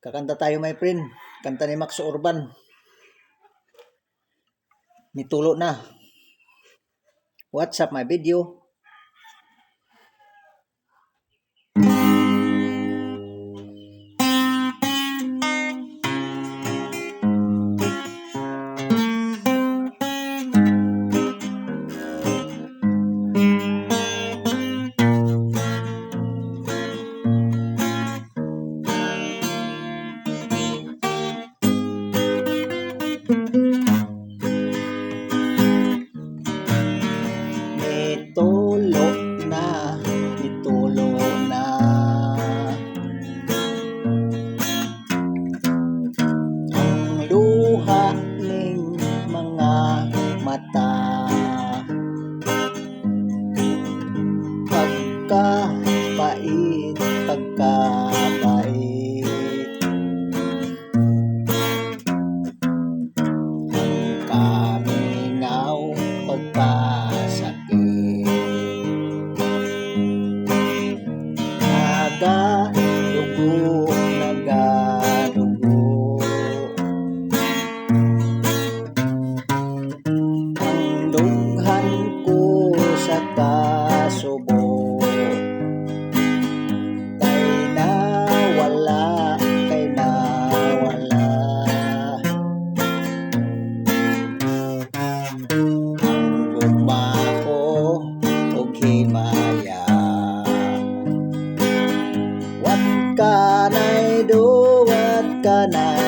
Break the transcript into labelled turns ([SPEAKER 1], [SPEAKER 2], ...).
[SPEAKER 1] Kakanta tayo, my friend. Kanta ni Max Urban. Nitulo na. What's up, my video? Nitulo na, nitulo na. Ang luha ning mga mata, pagkapait, pagkapait. Ang kamingaw, pagkasakit. Nagadugo, nagadugo. Ang dughan ko sa kasubo, kay nawala, kay nawala. Ang gumako og himaya, what can I do, what can I